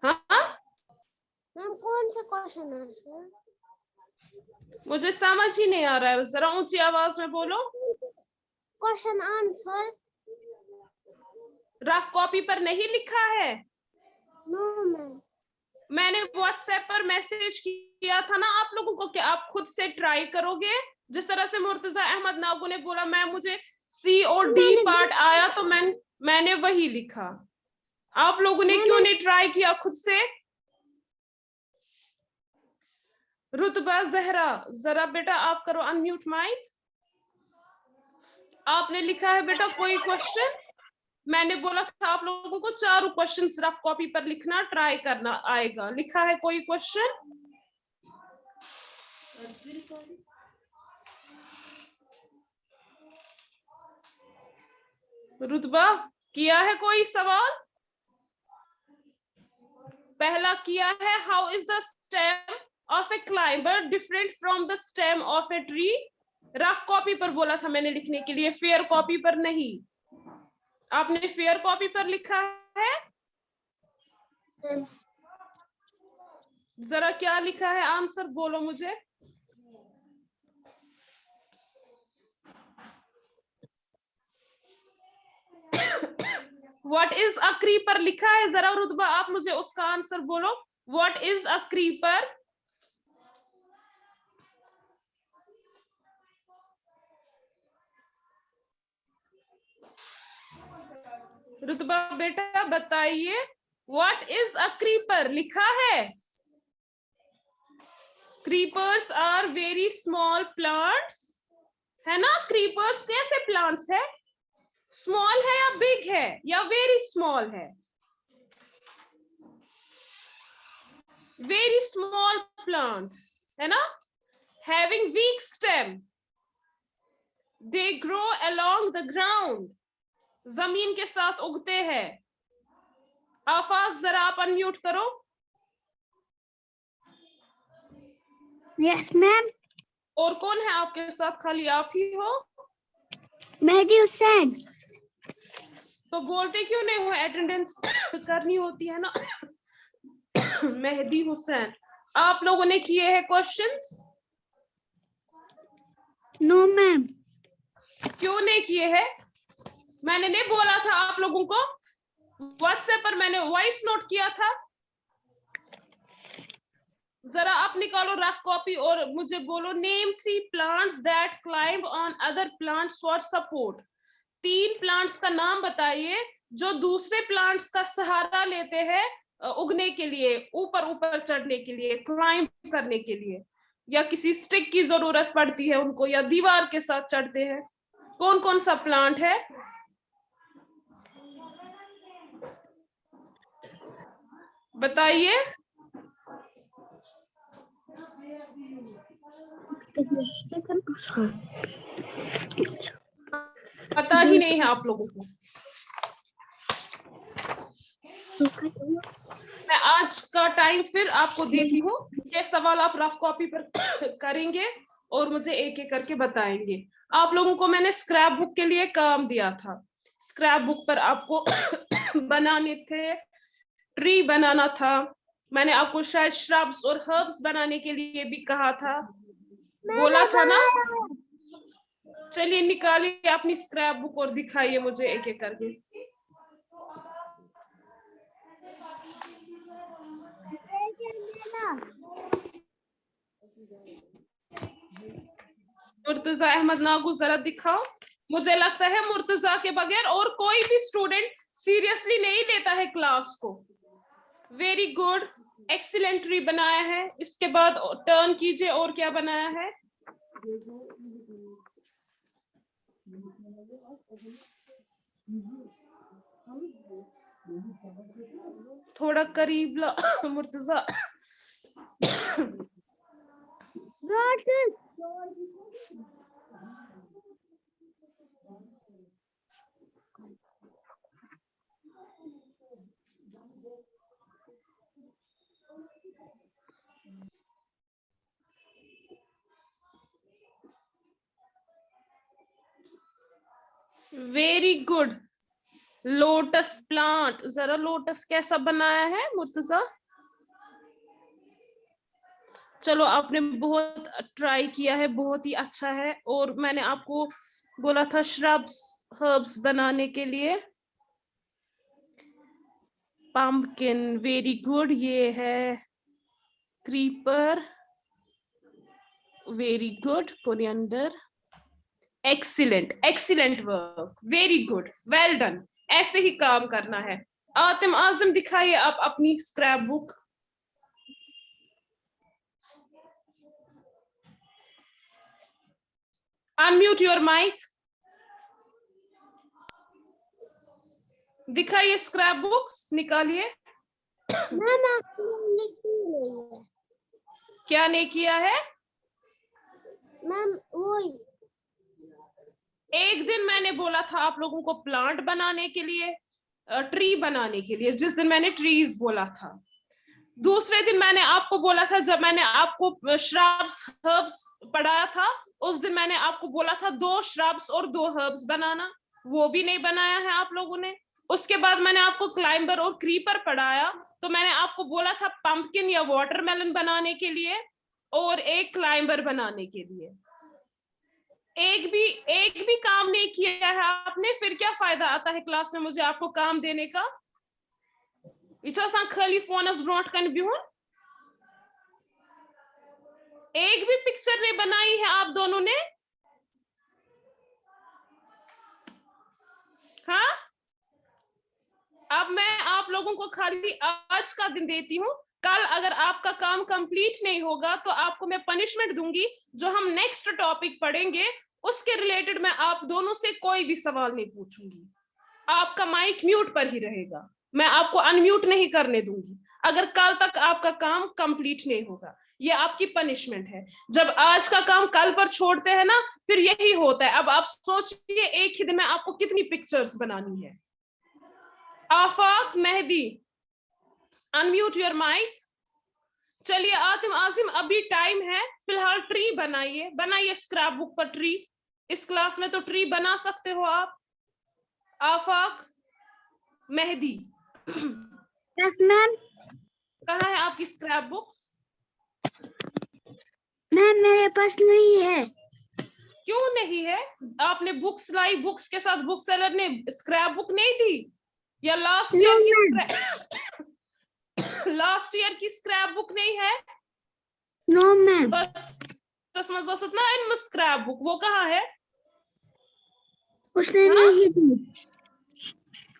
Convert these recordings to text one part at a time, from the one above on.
हाँ मैम कौन सा क्वेश्चन है सर? मुझे समझ ही नहीं आ रहा है, जरा ऊंची आवाज में बोलो। Question answer. रफ कॉपी पर नहीं लिखा है? No ma'am. मैंने व्हाट्सएप पर मैसेज किया था ना आप लोगों को कि आप खुद से ट्राई करोगे। जिस तरह से मुर्तजा अहमद नागू ने बोला मैम मुझे सी और डी पार्ट आया तो मैंने वही लिखा। आप लोगों ने क्यों नहीं ट्राई किया खुद से? रुतबा जहरा जरा बेटा आप करो अनम्यूट माइक। आपने लिखा है बेटा कोई क्वेश्चन? मैंने बोला था आप लोगों को 4 क्वेश्चन रफ कॉपी पर लिखना ट्राई करना आएगा। लिखा है कोई क्वेश्चन? रुतबा किया है कोई सवाल? पहला किया है how is the stem of A climber different from the stem of a tree. Rough copy पर बोला था मैंने लिखने के लिए, फेयर कॉपी पर नहीं। आपने फेयर कॉपी पर लिखा है? जरा क्या लिखा है आंसर बोलो मुझे। व्हाट इज अ क्रीपर लिखा है, जरा रुतबा आप मुझे उसका आंसर बोलो। What is a creeper? Rutba बेटा बताइए व्हाट इज अ क्रीपर लिखा है? Creepers are very small plants, है ना? क्रीपर्स कैसे प्लांट्स है? स्मॉल है या बिग है या वेरी स्मॉल है? वेरी स्मॉल प्लांट्स, है ना? Having week stem, they grow along the ground, जमीन के साथ उगते हैं। आफाक जरा आप अनम्यूट करो। Yes ma'am. और कौन है आपके साथ? खाली आप ही हो? मेहदी हुसैन। तो बोलते क्यों नहीं हो? अटेंडेंस करनी होती है ना। मेहदी हुसैन। आप लोगों ने किए हैं क्वेश्चंस? No ma'am. क्यों नहीं किए हैं? मैंने नहीं बोला था आप लोगों को? व्हाट्सएप पर मैंने वॉइस नोट किया था। जरा आप निकालो रफ कॉपी और मुझे बोलो name 3 plants that climb on other plants for support. 3 plants का नाम बताइए जो दूसरे प्लांट्स का सहारा लेते हैं उगने के लिए, ऊपर ऊपर चढ़ने के लिए, क्लाइंब करने के लिए, या किसी स्टिक की जरूरत पड़ती है उनको, या दीवार के साथ चढ़ते हैं। कौन कौन सा प्लांट है? बताइए। पता ही नहीं है आप लोगों को। मैं आज का टाइम फिर आपको देती हूँ। ये सवाल आप रफ कॉपी पर करेंगे और मुझे एक एक करके बताएंगे। आप लोगों को मैंने स्क्रैप बुक के लिए काम दिया था। स्क्रैप बुक पर आपको बनाने थे, ट्री बनाना था। मैंने आपको शायद श्रब्स और हर्ब्स बनाने के लिए भी कहा था, बोला था ना? चलिए निकालिए अपनी स्क्रैप बुक और दिखाइए मुझे एक एक करके। मुर्तजा अहमद नागू जरा दिखाओ। मुझे लगता है मुर्तजा के बगैर और कोई भी स्टूडेंट सीरियसली नहीं लेता है क्लास को। वेरी गुड, एक्सीलेंट ट्री बनाया है। इसके बाद टर्न कीजिए और क्या बनाया है? थोड़ा करीब ला Murtaza. Very good. Lotus plant, जरा लोटस कैसा बनाया है मुर्तजा? चलो, आपने बहुत ट्राई किया है, बहुत ही अच्छा है। और मैंने आपको बोला था श्रब्स हर्ब्स बनाने के लिए। Pumpkin, very good. ये है creeper, very good. Coriander, excellent, excellent work, very good, well done. ऐसे ही काम करना है। आतिम आजम, दिखाइए आप अपनी scrap book. Unmute your mic. दिखाइए स्क्रैप बुक्स, निकालिए। मैम आपने लिखी नहीं है। क्या नहीं किया है? मैम वो एक दिन मैंने बोला था आप लोगों को प्लांट बनाने के लिए, ट्री बनाने के लिए, जिस दिन मैंने ट्रीज बोला था। दूसरे दिन मैंने आपको बोला था, जब मैंने आपको श्रब्स हर्ब्स पढ़ाया था, उस दिन मैंने आपको बोला था 2 श्रब्स और 2 हर्ब्स बनाना। वो भी नहीं बनाया है आप लोगों ने। उसके बाद मैंने आपको क्लाइंबर और क्रीपर पढ़ाया, तो मैंने आपको बोला था पंपकिन या वाटरमेलन बनाने के लिए और एक क्लाइंबर बनाने के लिए। एक भी काम नहीं किया है आपने। फिर क्या फायदा आता है क्लास में मुझे आपको काम देने का? खाली फोनस ब्रोट कन बिहुन। एक भी पिक्चर नहीं बनाई है आप दोनों ने। हाँ, अब मैं आप लोगों को खाली आज का दिन देती हूँ। कल अगर आपका काम कंप्लीट नहीं होगा तो आपको मैं पनिशमेंट दूंगी। जो हम नेक्स्ट टॉपिक पढ़ेंगे उसके रिलेटेड मैं आप दोनों से कोई भी सवाल नहीं पूछूंगी। आपका माइक म्यूट पर ही रहेगा, मैं आपको अनम्यूट नहीं करने दूंगी अगर कल तक आपका काम कंप्लीट नहीं होगा। ये आपकी पनिशमेंट है। जब आज का काम कल पर छोड़ते हैं ना, फिर यही होता है। अब आप सोचिए एक ही दिन में आपको कितनी पिक्चर्स बनानी है। आफाक मेहदी, अनम्यूट योर माइक। चलिए आतिम आजिम, अभी टाइम है, फिलहाल ट्री बनाइए, बनाइए स्क्रैप बुक पर ट्री। इस क्लास में तो ट्री बना सकते हो आप। आफाक मेहदी, यस मैम। कहाँ है आपकी स्क्रैप बुक्स? मैम मेरे पास नहीं है। क्यों नहीं है? आपने बुक्स लाई, बुक्स के साथ बुक सेलर ने स्क्रैप बुक नहीं दी? या लास्ट नो ईयर की मैम। लास्ट ईयर की स्क्रैप बुक नहीं है? No ma'am. बस इन स्क्रैप बुक वो कहाँ है? उसने हाँ? नहीं दी,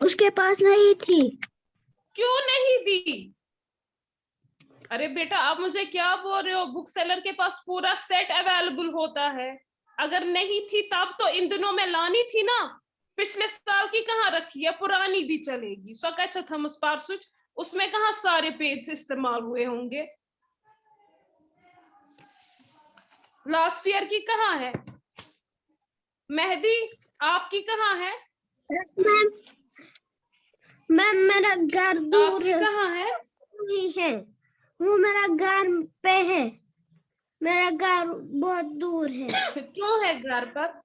उसके पास नहीं थी। क्यों नहीं दी? अरे बेटा, आप मुझे क्या बोल रहे हो? बुक सेलर के पास पूरा सेट अवेलेबल होता है। अगर नहीं थी तब तो इन दिनों में लानी थी ना। पिछले साल की कहाँ रखी है? पुरानी भी चलेगी। उसमें कहाँ सारे पेज इस्तेमाल हुए होंगे? लास्ट ईयर की कहाँ है? मेहदी, आपकी कहाँ है? Yes ma'am. मैम मेरा घर दूर आपकी कहाँ है? नहीं है, वो मेरा घर पे है। मेरा घर बहुत दूर है। क्यों है घर पर?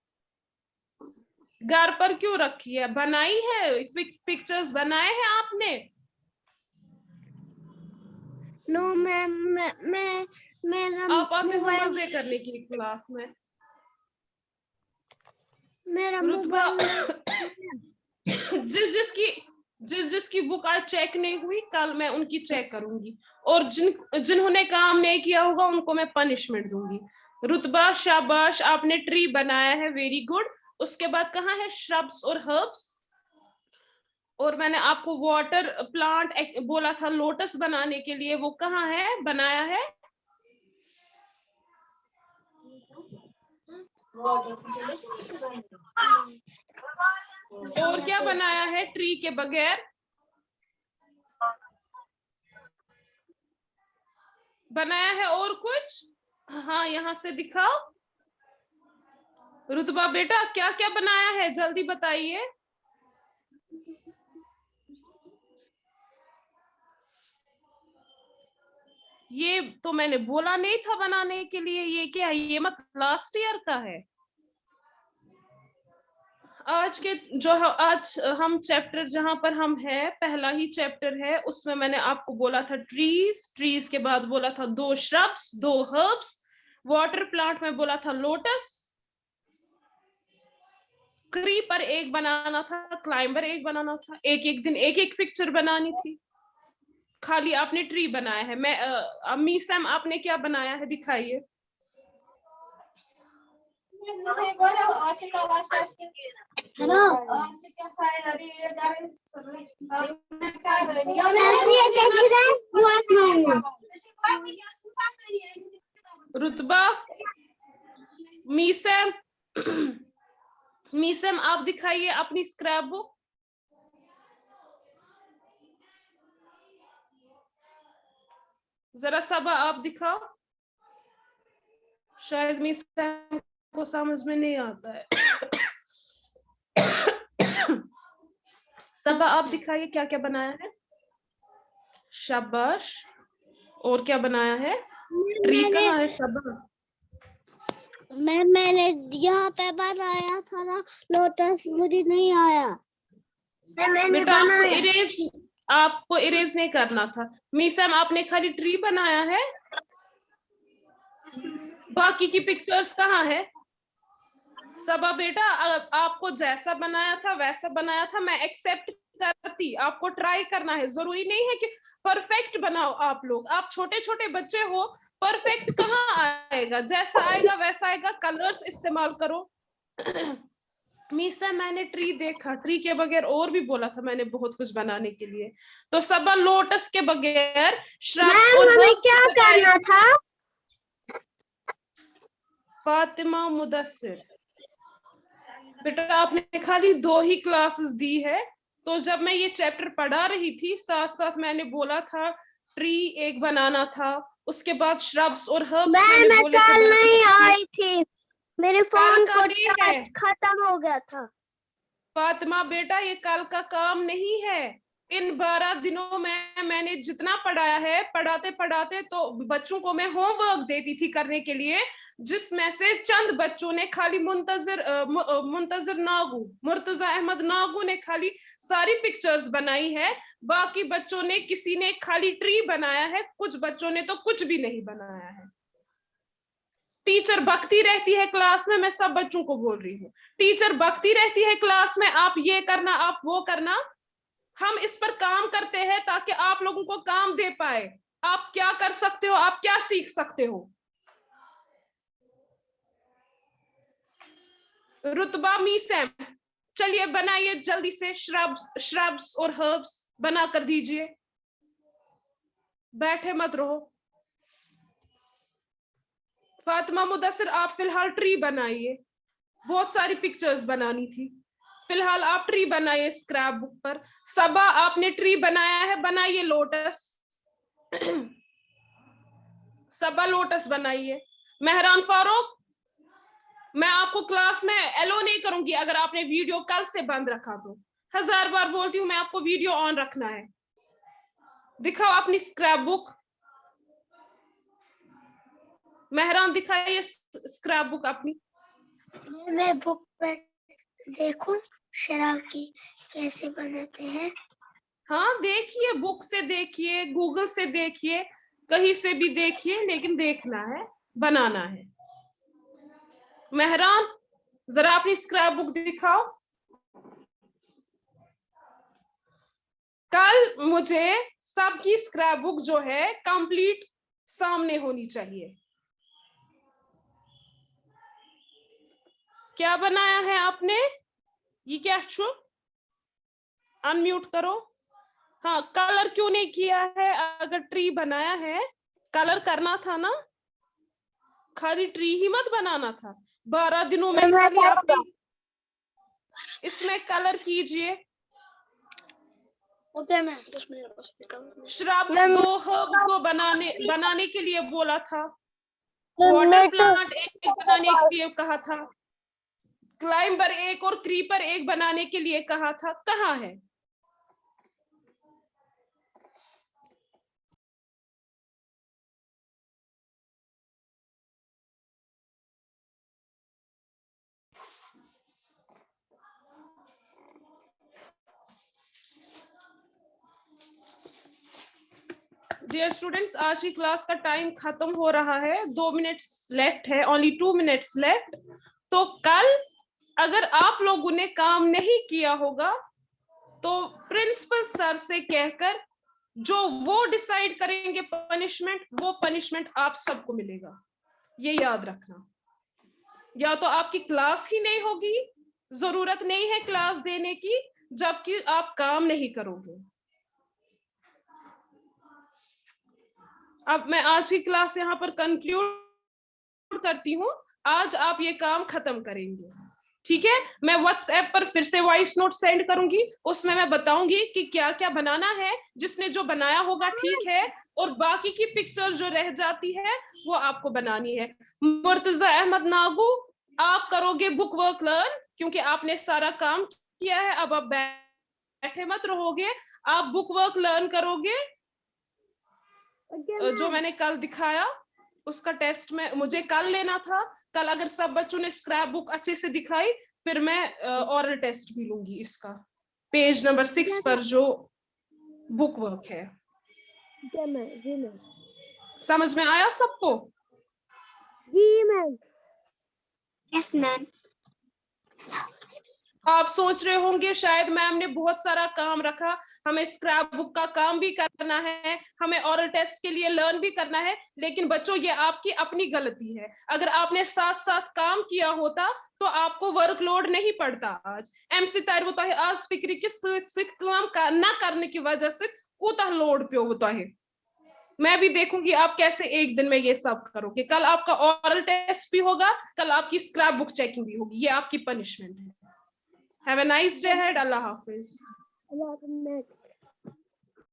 घर पर क्यों रखी है? बनाई है? पिक्चर्स बनाए हैं आपने? नो मैम, मैं मेरा आप आते हो मोबाइल, मजे करने की क्लास में। मेरा रुतबा, मोबाइल जिस जिसकी बुक आज चेक नहीं हुई, कल मैं उनकी चेक करूंगी। और जिन्होंने काम नहीं किया होगा उनको मैं पनिशमेंट दूंगी। रुतबा, शाबाश, आपने ट्री बनाया है, वेरी गुड। उसके बाद कहाँ है श्रब्स और हर्ब्स? और मैंने आपको वाटर प्लांट बोला था लोटस बनाने के लिए, वो कहाँ है? बनाया है? और क्या बनाया है ट्री के बगैर? बनाया है और कुछ? हाँ, यहाँ से दिखाओ। रुतबा बेटा, क्या क्या बनाया है? जल्दी बताइए। ये तो मैंने बोला नहीं था बनाने के लिए। ये क्या है? ये मत लास्ट ईयर का है? आज के आज हम चैप्टर जहां पर हम है, पहला ही चैप्टर है, उसमें मैंने आपको बोला था ट्रीज के बाद बोला था 2 श्रब्स 2 हर्ब्स, वाटर प्लांट में बोला था लोटस, क्रीपर एक बनाना था, क्लाइंबर एक बनाना था, एक एक दिन एक एक पिक्चर बनानी थी। खाली आपने ट्री बनाया है। मैं अम्मी सैम आपने क्या बनाया है दिखाइए। रुतबा, मीसम मीसम आप दिखाइए अपनी स्क्रैप बुक। जरा सबा आप दिखाओ, शायद मीसम को समझ में नहीं आता है। सबा आप दिखाइए क्या क्या बनाया है। शाबाश। और क्या बनाया है? ट्री कहाँ है सबा? मैंने यहाँ पे बनाया था ना लोटस, मुझे नहीं आया। मैंने बेटा आपको इरेज नहीं करना था। मीसम आपने खाली ट्री बनाया है, बाकी की पिक्चर्स कहाँ है? सबा बेटा आपको जैसा बनाया था वैसा बनाया था, मैं एक्सेप्ट करती, आपको ट्राई करना है, जरूरी नहीं है कि परफेक्ट बनाओ आप लोग, आप छोटे छोटे बच्चे हो, परफेक्ट कहाँ आएगा, जैसा आएगा वैसा आएगा, कलर्स इस्तेमाल करो। मीसा मैंने ट्री देखा, ट्री के बगैर और भी बोला था मैंने बहुत कुछ बनाने के लिए, तो सबा लोटस के बगैर श्रब्स और हर्ब्स क्या करना था? फातिमा मुदस्सिर बेटा आपने खाली 2 ही क्लासेस दी है, तो जब मैं ये चैप्टर पढ़ा रही थी साथ साथ मैंने बोला था ट्री एक बनाना था, उसके बाद श्रब्स और हर्ब्स मैंने बोले थे कल नहीं आई थी, मेरे फोन का को नहीं है चार्ज खत्म हो गया था। फातिमा बेटा, ये कल का काम नहीं है। इन 12 दिनों में मैंने जितना पढ़ाया है, पढ़ाते पढ़ाते तो बच्चों को मैं होमवर्क देती थी करने के लिए, जिसमें से चंद बच्चों ने खाली मुंतजर नागू, मुर्तजा अहमद नागू ने खाली सारी पिक्चर्स बनाई है, बाकी बच्चों ने किसी ने खाली ट्री बनाया है, कुछ बच्चों ने तो कुछ भी नहीं बनाया है। टीचर बकती रहती है क्लास में, मैं सब बच्चों को बोल रही हूँ, टीचर बकती रहती है क्लास में, आप ये करना आप वो करना। हम इस पर काम करते हैं ताकि आप लोगों को काम दे पाए, आप क्या कर सकते हो, आप क्या सीख सकते हो। रुतबा मीसैम चलिए बनाइए जल्दी से, श्रब्स और हर्ब्स बना कर दीजिए, बैठे मत रहो। फातिमा मुदस्सिर आप फिलहाल ट्री बनाइए, बहुत सारी पिक्चर्स बनानी थी, फिलहाल आप ट्री बनाइए स्क्रैप बुक पर। सबा आपने ट्री बनाया है, बनाइए लोटस। सबा लोटस बनाइए। मेहरान फारूक, मैं आपको क्लास में एलो नहीं करूंगी अगर आपने वीडियो कल से बंद रखा तो, 1000 बार बोलती हूँ मैं आपको वीडियो ऑन रखना है। दिखाओ अपनी स्क्रैप बुक, मेहरान दिखाइए स्क्रैप बुक अपनी। मैं बुक पे देखूं शराब की कैसे बनाते हैं? हाँ देखिए, बुक से देखिए, गूगल से देखिए, कहीं से भी देखिए, लेकिन देखना है, बनाना है। मेहरान जरा अपनी स्क्रैप बुक दिखाओ। कल मुझे सबकी स्क्रैप बुक जो है कंप्लीट सामने होनी चाहिए। क्या बनाया है आपने? ये क्या छू? अनम्यूट करो। हाँ, कलर क्यों नहीं किया है? अगर ट्री बनाया है कलर करना था ना, खाली ट्री ही मत बनाना था। 12 दिनों में खाली आप इसमें कलर कीजिए। ओके, मैं 10 मिनट श्रब्स 2 हर्ब्स 2 बनाने के लिए बोला था, वाटर प्लांट एक बनाने के लिए कहा था, क्लाइंबर एक और क्रीपर एक बनाने के लिए कहा था, कहाँ है? डियर स्टूडेंट्स, आज की क्लास का टाइम खत्म हो रहा है, 2 मिनट्स लेफ्ट है, ओनली 2 मिनट्स लेफ्ट। तो कल अगर आप लोगों ने काम नहीं किया होगा तो प्रिंसिपल सर से कहकर जो वो डिसाइड करेंगे पनिशमेंट, वो पनिशमेंट आप सबको मिलेगा। ये याद रखना। या तो आपकी क्लास ही नहीं होगी, जरूरत नहीं है क्लास देने की, जबकि आप काम नहीं करोगे। अब मैं आज की क्लास यहाँ पर कंक्लूड करती हूँ। आज आप ये काम खत्म करेंगे, ठीक है? मैं व्हाट्सएप पर फिर से वॉइस नोट सेंड करूंगी, उसमें मैं बताऊंगी कि क्या क्या बनाना है। जिसने जो बनाया होगा ठीक है, और बाकी की पिक्चर जो रह जाती है वो आपको बनानी है। मुर्तजा अहमद नागू, आप करोगे बुक वर्क लर्न, क्योंकि आपने सारा काम किया है। अब आप बैठे मत रहोगे, आप बुक वर्क लर्न करोगे। जो मैंने कल दिखाया उसका टेस्ट में मुझे कल लेना था। कल अगर सब बच्चों ने स्क्रैप बुक अच्छे से दिखाई, फिर मैं ओरल टेस्ट भी लूंगी इसका, पेज नंबर 6 पर जो बुक वर्क है। समझ में आया सबको? जी मैम। Yes ma'am. आप सोच रहे होंगे शायद मैम ने बहुत सारा काम रखा, हमें स्क्रैप बुक का काम भी करना है, हमें ओरल टेस्ट के लिए लर्न भी करना है। लेकिन बच्चों, ये आपकी अपनी गलती है। अगर आपने साथ साथ काम किया होता तो आपको वर्कलोड नहीं पड़ता। आज एमसी तार वो तो आज फिक्री के काम ना करने की वजह से कोता लोड पे होता है। मैं भी देखूंगी आप कैसे एक दिन में ये सब करोगे। कल आपका ओरल टेस्ट भी होगा, कल आपकी स्क्रैप बुक चेकिंग भी होगी। ये आपकी पनिशमेंट है। Have a nice day ahead. Allah Hafiz.